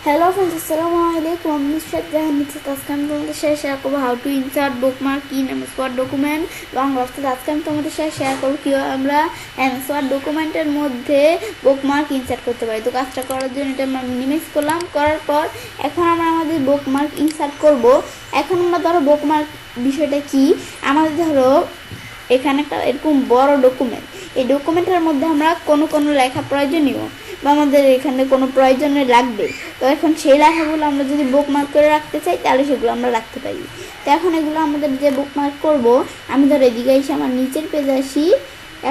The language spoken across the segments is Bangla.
Hello friends, Assalamualaikum. I'm Nusrat Jahan. আজকে আমি তোমাদের সাথে শেয়ার করবো how to insert bookmark in MS Word document Bangla অর্থাৎ আজকে আমি তোমাদের সাথে শেয়ার করবো কীভাবে আমরা এমএস ওয়ার্ড ডকুমেন্টের মধ্যে বুকমার্ক ইনসার্ট করতে পারি। তো কাজটা করার জন্য এটা আমরা মিনিমাইজ করলাম, করার পর এখন আমরা আমাদের বুকমার্ক ইনসার্ট করব। এখন আমরা ধরো বুকমার্ক বিষয়টা কি, আমাদের ধরো এখানে একটা এরকম বড় ডকুমেন্ট, এই ডকুমেন্টের মধ্যে আমরা কোনো লেখা প্রয়োজনীয় বা আমাদের এখানে কোনো প্রয়োজনে লাগবে, তো এখন সেই লেখাগুলো আমরা যদি বুকমার্ক করে রাখতে চাই তাহলে সেগুলো আমরা রাখতে পারি। তো এখন এগুলো আমাদের যে বুকমার্ক করব, আমি ধরো এদিকে এসে আমার নিচের পেজে আসি।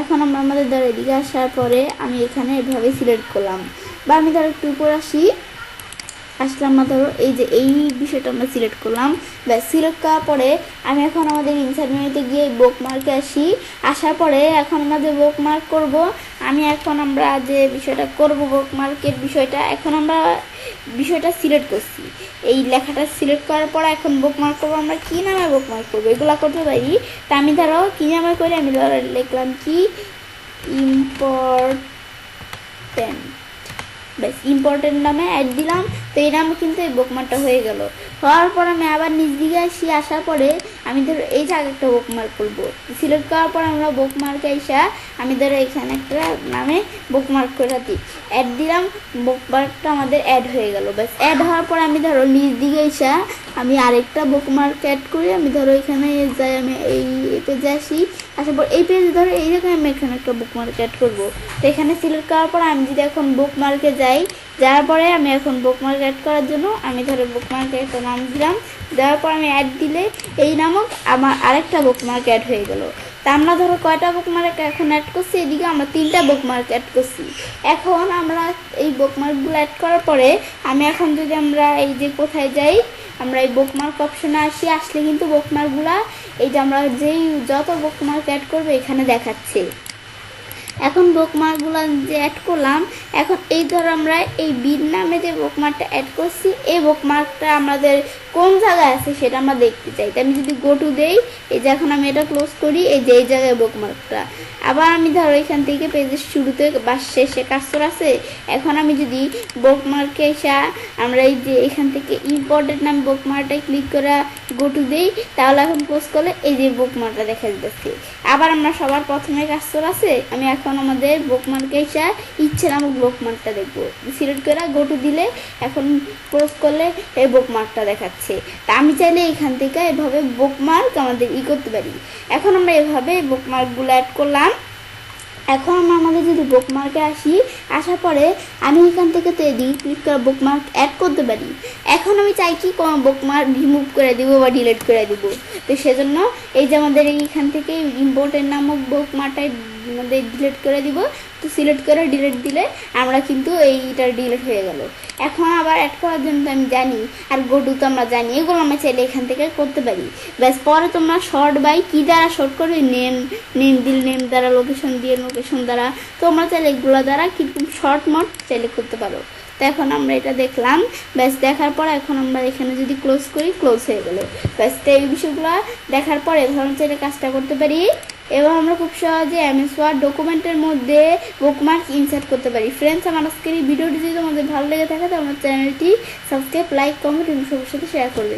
এখন আমরা আমাদের ধরো এদিকে আসার পরে আমি এখানে এভাবে সিলেক্ট করলাম, বা আমি ধরো একটু উপর আসলাম না, ধরো এই যে এই বিষয়টা আমরা সিলেক্ট করলাম। ব্যাস সিলেক্ট করার পরে আমি এখন আমাদের ইনসার্ট মেনুতে গিয়ে বুকমার্কে আসার পরে এখন আমরা যে বুকমার্ক করব, আমরা যে বিষয়টা করব বুকমার্কের বিষয়টা, এখন আমরা বিষয়টা সিলেক্ট করছি, এই লেখাটা সিলেক্ট করার পর এখন বুকমার্ক করবো। আমরা কী নামে বুকমার্ক করবো এগুলো করতে পারি। তা আমি ধরো কী নামে করি, আমি ধরো লিখলাম কি ইম্পর্টেন্ট, বেশ ইম্পর্টেন্ট নামে অ্যাড দিলাম। তো এই নামে কিন্তু এই বুকমার্কটা হয়ে গেল। হওয়ার পর আমি আবার নিচ দিকে আসার পরে আমি ধরো এই জায়গায় একটা বুকমার্ক করবো। সিলেক্ট করার পর আমরা বুকমার্কে আমি ধরো এখানে একটা নামে বুকমার্ক করে দিই, অ্যাড দিলাম, বুকমার্কটা আমাদের অ্যাড হয়ে গেল। ব্যাস অ্যাড হওয়ার পর আমি ধরো নিচ দিকে আমি আরেকটা বুকমার্ক অ্যাড করি। আমি ধরো এখানে যাই, আমি এই পেজে আসার পর এই পেজে ধরো এই জায়গায় আমি এখানে একটা বুকমার্ক অ্যাড করবো। তো এখানে সিলেক্ট করার পর আমি যদি এখন বুকমার্কে যাওয়ার পরে আমি এখন বুকমার্ক অ্যাড করার জন্য আমি ধরো বুকমার্কে একটা নাম দিলাম, দেওয়ার পর আমি অ্যাড দিলে এই নামক আমার আরেকটা বুকমার্ক অ্যাড হয়ে গেল। তা আমরা ধরো কয়টা বুকমার্ক এখন অ্যাড করছি, এদিকে আমরা 3টা বুকমার্ক অ্যাড করছি। এখন আমরা এই বুকমার্কগুলো অ্যাড করার পরে আমি এখন যদি আমরা এই যে কোথায় যাই, আমরা এই বুকমার্ক অপশনে আসলে কিন্তু বুকমার্কগুলো এই যে আমরা যেই যত বুকমার্ক অ্যাড করবো এখানে দেখাচ্ছে। এখন বুকমার্কগুলো যে অ্যাড করলাম, এখন এই ধরো আমরা এই বির নামে যে বুকমার্কটা অ্যাড করছি, এই বুকমার্কটা আমাদের কোন জায়গায় আছে সেটা আমরা দেখতে চাই। তো আমি যদি গো টু দেই, এই যে এখন আমি এটা ক্লোজ করি, এই যে এই জায়গায় বুকমার্কটা। আবার আমি ধরো এখান থেকে পেজের শুরুতে বা শেষে কার্সর আছে, এখন আমি যদি বুকমার্কে আমরা এই যে এখান থেকে ইম্পর্টেন্ট নাম বুকমার্কটাই ক্লিক করে গো টু দেই, তাহলে এখন ক্লোজ করলে এই যে বুকমার্কটা দেখা যাচ্ছে। আবার আমরা সবার প্রথমে কার্সর আছে, আমি এখন আমাদের বুকমার্কে ইচ্ছে নামক বুকমার্কটা দেখবো, সিলেক্ট করে গো টু দিলে এখন ক্লোজ করলে এই বুকমার্কটা দেখাচ্ছে। তা আমি চাইলে এখান থেকে এভাবে বুকমার্ক আমাদের করতে পারি। এখন আমরা এভাবে বুকমার্কগুলো অ্যাড করলাম। এখন আমরা আমাদের যদি বুকমার্কে আসার পরে আমি এখান থেকে তো এদিকে ক্লিক করে বুকমার্ক অ্যাড করতে পারি। এখন আমি চাই কি কোনো বুকমার্ক রিমুভ করে দিব বা ডিলিট করে দিব। তো সেজন্য এই যে আমাদের এইখান থেকে ইম্পর্টেন্ট নামক বুকমার্কটাই আমাদের ডিলিট করে দিব। তো সিলেক্ট করে ডিলিট দিলে আমরা কিন্তু এইটা ডিলিট হয়ে গেল। এখন আবার অ্যাড করার জন্য তো আমি জানি, আর গো টু তো আমরা জানি, এগুলো আমরা চাইলে এখান থেকে করতে পারি। ব্যাস পরে তোমরা শর্ট বাই কী দ্বারা শর্ট করবে, নেম দিলে নেম দ্বারা, লোকেশন দিয়ে লোকেশন দ্বারা, তোমরা চাইলে এগুলো দ্বারা কিন্তু শর্ট মোড চাইলে করতে পারো। তো এখন আমরা এটা দেখলাম, ব্যাস দেখার পর এখন আমরা এখানে যদি ক্লোজ করি, ক্লোজ হয়ে গেল। ব্যাস এই বিষয়গুলো দেখার পর এভাবে চাইলে কাজটা করতে পারি এবং আমরা খুব সহজে এমএস ওয়ার্ড ডকুমেন্টের মধ্যে বুকমার্ক ইনসার্ট করতে পারি। ফ্রেন্ডস, আমার আজকের এই ভিডিওটি যদি তোমাদের ভালো লেগে থাকে তো আমার চ্যানেলটি সাবস্ক্রাইব, লাইক, কমেন্ট এবং সবার সাথে শেয়ার করবে।